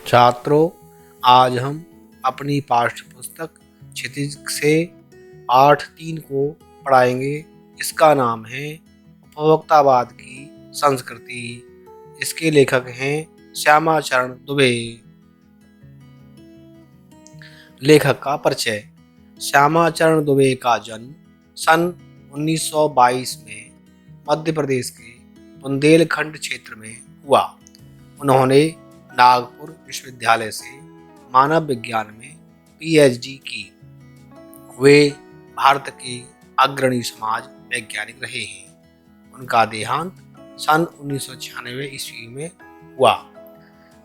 छात्रों, आज हम अपनी पाठ्य पुस्तक क्षितिज से पाठ 3 को पढ़ाएंगे। इसका नाम है उपभोक्तावाद की संस्कृति। इसके लेखक हैं श्यामाचरण दुबे। लेखक का परिचय। श्यामाचरण दुबे का जन्म सन 1922 में मध्य प्रदेश के बुंदेलखंड क्षेत्र में हुआ। उन्होंने नागपुर विश्वविद्यालय से मानव विज्ञान में पीएचडी की। वे भारत के अग्रणी समाज वैज्ञानिक रहे हैं। उनका देहांत सन 1996 ईस्वी में हुआ।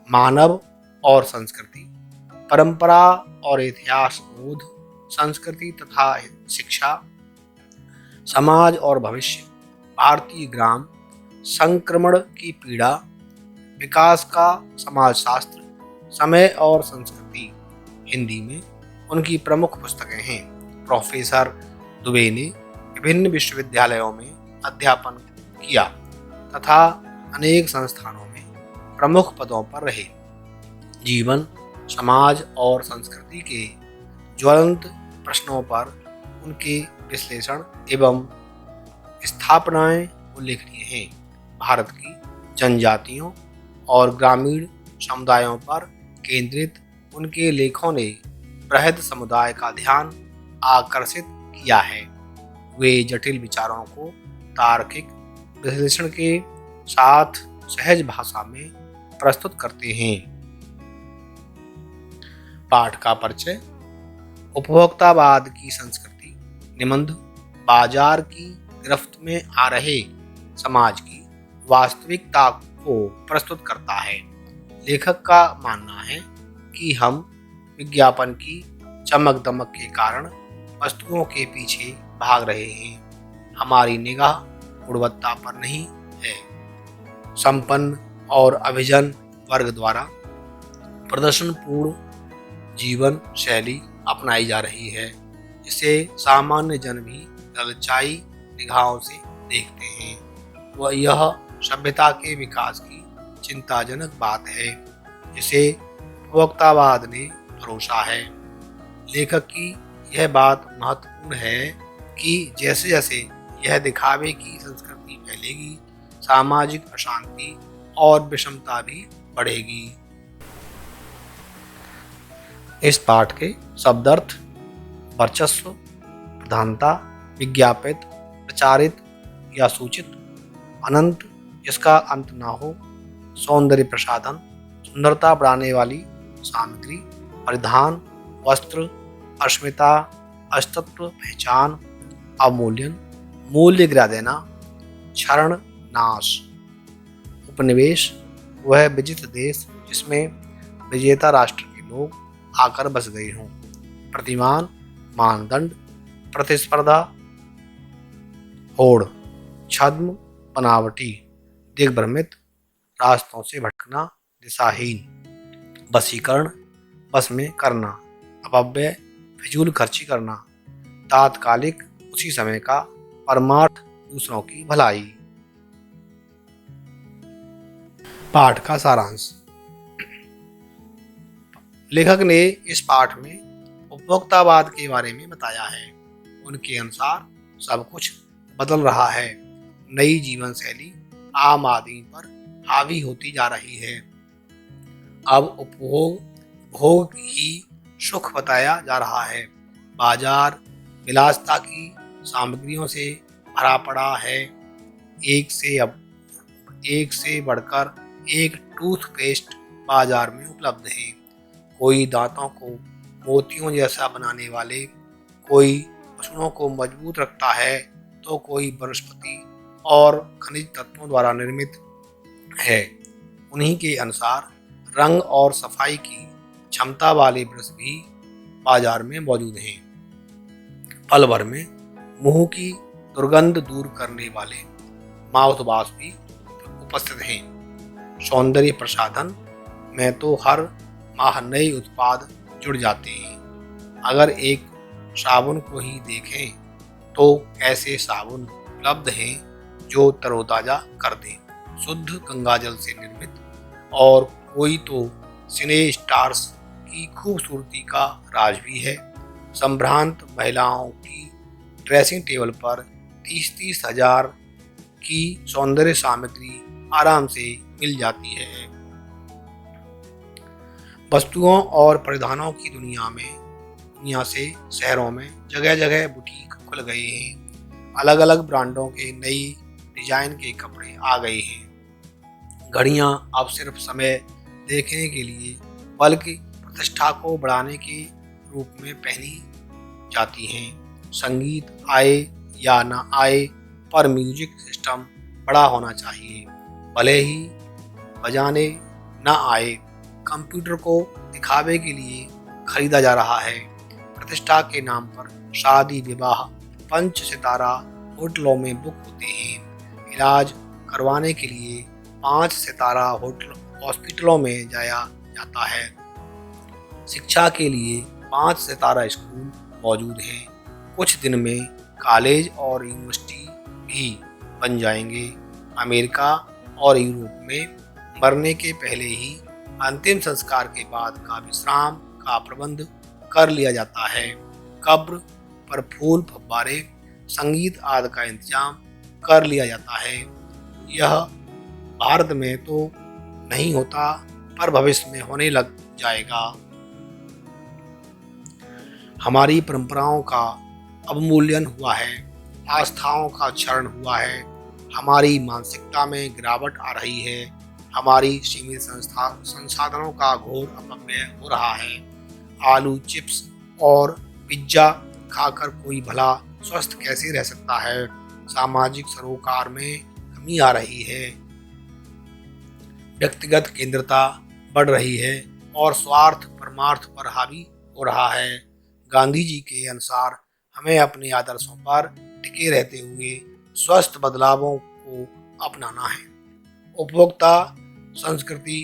मानव और संस्कृति, परंपरा और इतिहास बोध, संस्कृति तथा शिक्षा, समाज और भविष्य, भारतीय ग्राम, संक्रमण की पीड़ा, विकास का समाजशास्त्र, समय और संस्कृति, हिंदी में उनकी प्रमुख पुस्तकें हैं। प्रोफेसर दुबे ने विभिन्न विश्वविद्यालयों में अध्यापन किया तथा अनेक संस्थानों में प्रमुख पदों पर रहे। जीवन, समाज और संस्कृति के ज्वलंत प्रश्नों पर उनके विश्लेषण एवं स्थापनाएं उल्लेखनीय हैं। भारत की जनजातियों और ग्रामीण समुदायों पर केंद्रित उनके लेखों ने बृहद समुदाय का ध्यान आकर्षित किया है। वे जटिल विचारों को तार्किक विश्लेषण के साथ सहज भाषा में प्रस्तुत करते हैं। पाठ का परिचय। उपभोक्तावाद की संस्कृति निबंध बाजार की गिरफ्त में आ रहे समाज की वास्तविकता को प्रस्तुत करता है। लेखक का मानना है कि हम विज्ञापन की चमक दमक के कारण वस्तुओं के पीछे भाग रहे हैं। हमारी निगाह गुणवत्ता पर नहीं है। संपन्न और अभिजन वर्ग द्वारा प्रदर्शनपूर्ण जीवन शैली अपनाई जा रही है। इसे सामान्य जन भी ललचाई निगाहों से देखते हैं। वह यह सभ्यता के विकास की चिंताजनक बात है जिसे उपभोक्तावाद ने भरोसा है। लेखक की यह बात महत्वपूर्ण है कि जैसे जैसे यह दिखावे की संस्कृति फैलेगी, सामाजिक अशांति और विषमता भी बढ़ेगी। इस पाठ के शब्दार्थ। वर्चस्व, प्रधानता, विज्ञापित, प्रचारित या सूचित, अनंत जिसका अंत ना हो, सौंदर्य प्रसाधन, सुंदरता बढ़ाने वाली सामग्री, परिधान, वस्त्र, अस्मिता, अस्तित्व, पहचान, अवमूल्यन, मूल्य गिरा देना, क्षरण, नाश। उपनिवेश, वह विजित देश जिसमें विजेता राष्ट्र के लोग आकर बस गए हों। प्रतिमान, मानदंड, प्रतिस्पर्धा, होड़, छद्म, बनावटी, दिग्भ्रमित, रास्तों से भटकना, दिशाहीन, वशीकरण, बस में करना, अपव्यय, फिजूल खर्ची करना, तात्कालिक, उसी समय का, परमार्थ, दूसरों की भलाई। पाठ का सारांश। लेखक ने इस पाठ में उपभोक्तावाद के बारे में बताया है। उनके अनुसार सब कुछ बदल रहा है। नई जीवन शैली आम आदमी पर हावी होती जा रही है। अब उपभोग भोग ही सुख बताया जा रहा है। बाजार विलासिता की सामग्रियों से भरा पड़ा है। एक से बढ़कर एक टूथपेस्ट बाजार में उपलब्ध है। कोई दांतों को मोतियों जैसा बनाने वाले, कोई पशुओं को मजबूत रखता है तो कोई वनस्पति और खनिज तत्वों द्वारा निर्मित है। उन्हीं के अनुसार रंग और सफाई की क्षमता वाले ब्रश भी बाजार में मौजूद हैं। पल भर में मुंह की दुर्गंध दूर करने वाले माउथ वॉश भी उपस्थित हैं। सौंदर्य प्रसाधन में तो हर माह नए उत्पाद जुड़ जाते हैं। अगर एक साबुन को ही देखें तो ऐसे साबुन उपलब्ध हैं जो तरोताजा कर दें, शुद्ध गंगाजल से निर्मित, और कोई तो सिने स्टार्स की खूबसूरती का राज भी है। संभ्रांत महिलाओं की ड्रेसिंग टेबल पर 30-30 हजार की सौंदर्य सामग्री आराम से मिल जाती है। वस्तुओं और परिधानों की दुनिया से शहरों में जगह जगह बुटीक खुल गए हैं। अलग अलग ब्रांडों के नई डिजाइन के कपड़े आ गए हैं। घड़ियां अब सिर्फ समय देखने के लिए बल्कि प्रतिष्ठा को बढ़ाने के रूप में पहनी जाती हैं। संगीत आए या ना आए, पर म्यूजिक सिस्टम बड़ा होना चाहिए। भले ही बजाने ना आए, कंप्यूटर को दिखावे के लिए खरीदा जा रहा है। प्रतिष्ठा के नाम पर शादी विवाह 5 सितारा होटलों में बुक होते हैं। इलाज करवाने के लिए 5 सितारा हॉस्पिटलों में जाया जाता है। शिक्षा के लिए 5 सितारा स्कूल मौजूद हैं। कुछ दिन में कॉलेज और यूनिवर्सिटी भी बन जाएंगे। अमेरिका और यूरोप में मरने के पहले ही अंतिम संस्कार के बाद का विश्राम का प्रबंध कर लिया जाता है। कब्र पर फूल, फव्वारे, संगीत आदि का इंतजाम कर लिया जाता है। यह भारत में तो नहीं होता, पर भविष्य में होने लग जाएगा। हमारी परंपराओं का अवमूल्यन हुआ है, आस्थाओं का क्षरण हुआ है, हमारी मानसिकता में गिरावट आ रही है, हमारी सीमित संसाधनों का घोर अपव्यय हो रहा है। आलू चिप्स और पिज्जा खाकर कोई भला स्वस्थ कैसे रह सकता है? सामाजिक सरोकार में कमी आ रही है, व्यक्तिगत केंद्रता बढ़ रही है और स्वार्थ परमार्थ पर हावी हो रहा है। गांधी जी के अनुसार हमें अपने आदर्शों पर टिके रहते हुए स्वस्थ बदलावों को अपनाना है। उपभोक्ता संस्कृति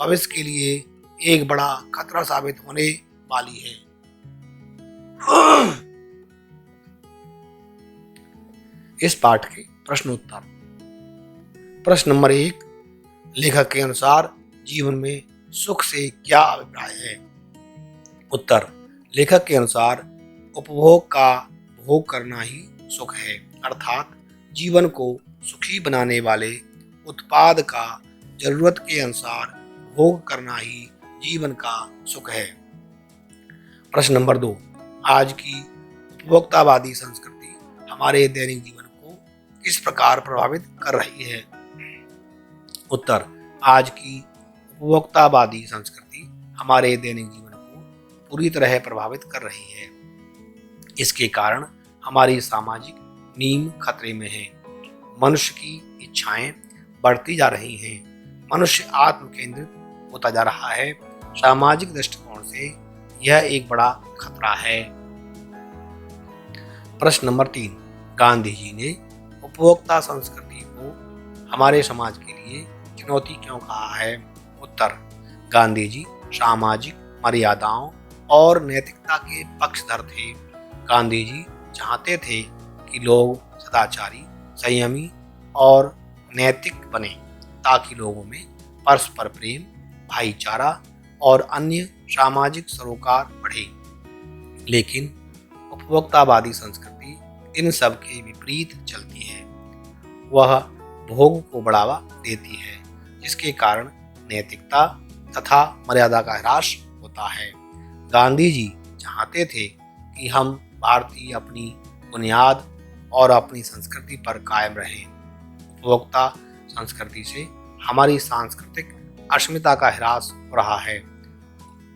भविष्य के लिए एक बड़ा खतरा साबित होने वाली है। इस पाठ के प्रश्नोत्तर। प्रश्न नंबर 1, लेखक के अनुसार जीवन में सुख से क्या अभिप्राय है? उत्तर, लेखक के अनुसार उपभोग का भोग करना ही सुख है, अर्थात जीवन को सुखी बनाने वाले उत्पाद का जरूरत के अनुसार भोग करना ही जीवन का सुख है। प्रश्न नंबर 2, आज की उपभोक्तावादी संस्कृति हमारे दैनिक जीवन को किस प्रकार प्रभावित कर रही है? उत्तर, आज की उपभोक्तावादी संस्कृति हमारे दैनिक जीवन को पूरी तरह प्रभावित कर रही है। इसके कारण हमारी सामाजिक नींव खतरे में है। मनुष्य की इच्छाएं बढ़ती जा रही हैं। मनुष्य आत्म केंद्रित होता जा रहा है। सामाजिक दृष्टिकोण से यह एक बड़ा खतरा है। प्रश्न नंबर 3, गांधी जी ने उपभोक्ता संस्कृति को हमारे समाज के लिए चुनौती क्यों कहा है? उत्तर, गांधी जी सामाजिक मर्यादाओं और नैतिकता के पक्षधर थे। गांधी जी चाहते थे कि लोग सदाचारी, संयमी और नैतिक बने, ताकि लोगों में परस्पर प्रेम, भाईचारा और अन्य सामाजिक सरोकार बढ़े। लेकिन उपभोक्तावादी संस्कृति इन सब के विपरीत चलती है। वह भोग को बढ़ावा देती है, जिसके कारण नैतिकता तथा मर्यादा का ह्रास होता है। गांधी जी चाहते थे कि हम भारतीय अपनी बुनियाद और अपनी संस्कृति पर कायम रहें। उपभोक्ता संस्कृति से हमारी सांस्कृतिक अस्मिता का ह्रास हो रहा है।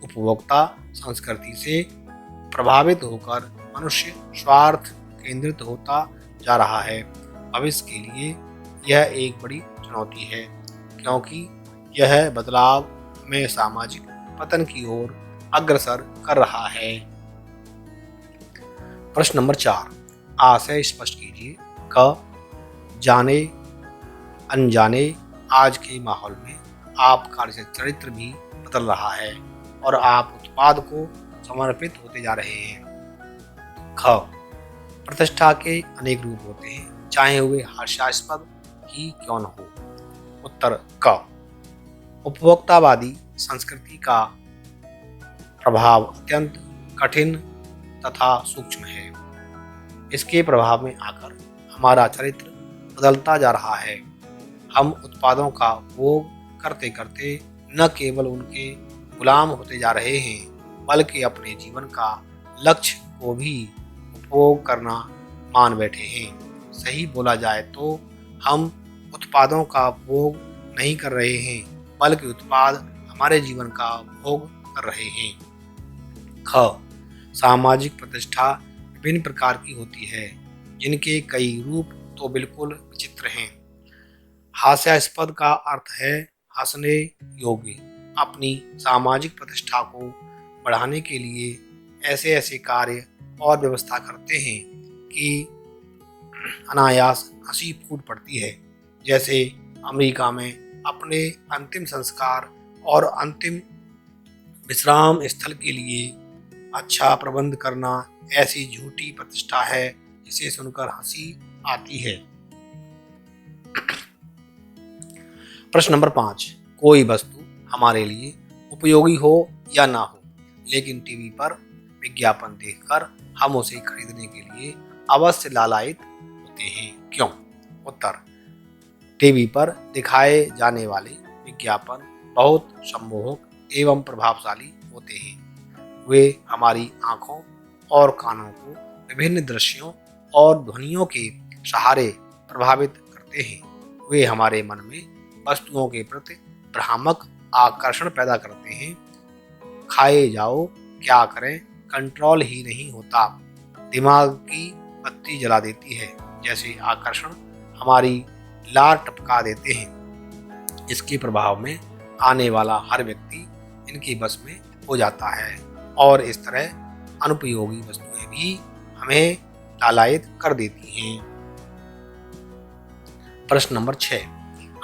उपभोक्ता संस्कृति से प्रभावित होकर मनुष्य स्वार्थ केंद्रित होता जा रहा है। भविष्य के लिए यह एक बड़ी चुनौती है, क्योंकि यह बदलाव हमें सामाजिक पतन की ओर अग्रसर कर रहा है। प्रश्न नंबर 4, आशय स्पष्ट कीजिए। क, जाने अनजाने आज के माहौल में आपका चरित्र भी बदल रहा है और आप उत्पाद को समर्पित होते जा रहे हैं। ख, प्रतिष्ठा के अनेक रूप होते हैं, चाहे वे हास्यास्पद ही क्यों न हो। उत्तर क, उपभोक्तावादी संस्कृति का प्रभाव अत्यंत कठिन तथा सूक्ष्म है। इसके प्रभाव में आकर हमारा चरित्र बदलता जा रहा है। हम उत्पादों का उपभोग करते करते न केवल उनके गुलाम होते जा रहे हैं, बल्कि अपने जीवन का लक्ष्य को भी उपभोग करना मान बैठे हैं। सही बोला जाए तो हम उत्पादों का उपभोग नहीं कर रहे हैं, बल्कि उत्पाद हमारे जीवन का उपभोग कर रहे हैं। ख, सामाजिक प्रतिष्ठा विभिन्न प्रकार की होती है, जिनके कई रूप तो बिल्कुल विचित्र हैं। हास्यास्पद का अर्थ है हंसने योग्य। अपनी सामाजिक प्रतिष्ठा को बढ़ाने के लिए ऐसे ऐसे कार्य और व्यवस्था करते हैं कि अनायास हंसी फूट पड़ती है। जैसे अमेरिका में अपने अंतिम संस्कार और अंतिम विश्राम स्थल के लिए अच्छा प्रबंध करना ऐसी झूठी प्रतिष्ठा है जिसे सुनकर हंसी आती है। प्रश्न नंबर 5, कोई वस्तु हमारे लिए उपयोगी हो या ना हो, लेकिन टीवी पर विज्ञापन देखकर हम उसे खरीदने के लिए अवश्य लालायित होते हैं, क्यों? उत्तर, टीवी पर दिखाए जाने वाले विज्ञापन बहुत सम्मोहक एवं प्रभावशाली होते हैं। वे हमारी आंखों और कानों को विभिन्न दृश्यों और ध्वनियों के सहारे प्रभावित करते हैं। वे हमारे मन में वस्तुओं के प्रति भ्रामक आकर्षण पैदा करते हैं। खाए जाओ क्या करें, कंट्रोल ही नहीं होता। दिमाग की बत्ती जला देती है, जैसे आकर्षण हमारी लार टपका देते हैं। इसके प्रभाव में आने वाला हर व्यक्ति इनके बस में हो जाता है और इस तरह अनुपयोगी वस्तुएं भी हमें लालायित कर देती हैं। प्रश्न नंबर 6,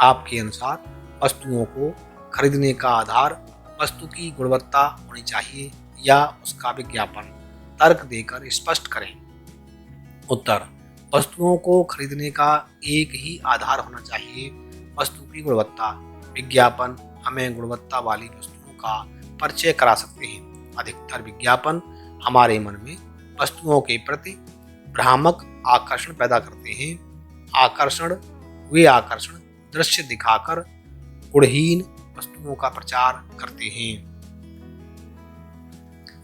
आपके अनुसार वस्तुओं को खरीदने का आधार वस्तु की गुणवत्ता होनी चाहिए या उसका विज्ञापन? तर्क देकर स्पष्ट करें। उत्तर, वस्तुओं को खरीदने का एक ही आधार होना चाहिए, वस्तु की गुणवत्ता। विज्ञापन हमें गुणवत्ता वाली वस्तुओं का परिचय करा सकते हैं। अधिकतर विज्ञापन हमारे मन में वस्तुओं के प्रति भ्रामक आकर्षण पैदा करते हैं। वे आकर्षण दृश्य दिखाकर गुणहीन वस्तुओं का प्रचार करते हैं।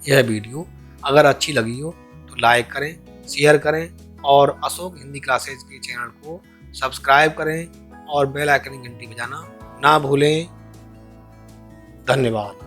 यह वीडियो अगर अच्छी लगी हो तो लाइक करें, शेयर करें और अशोक हिंदी क्लासेज के चैनल को सब्सक्राइब करें और बेल आइकन की घंटी बजाना ना भूलें। धन्यवाद।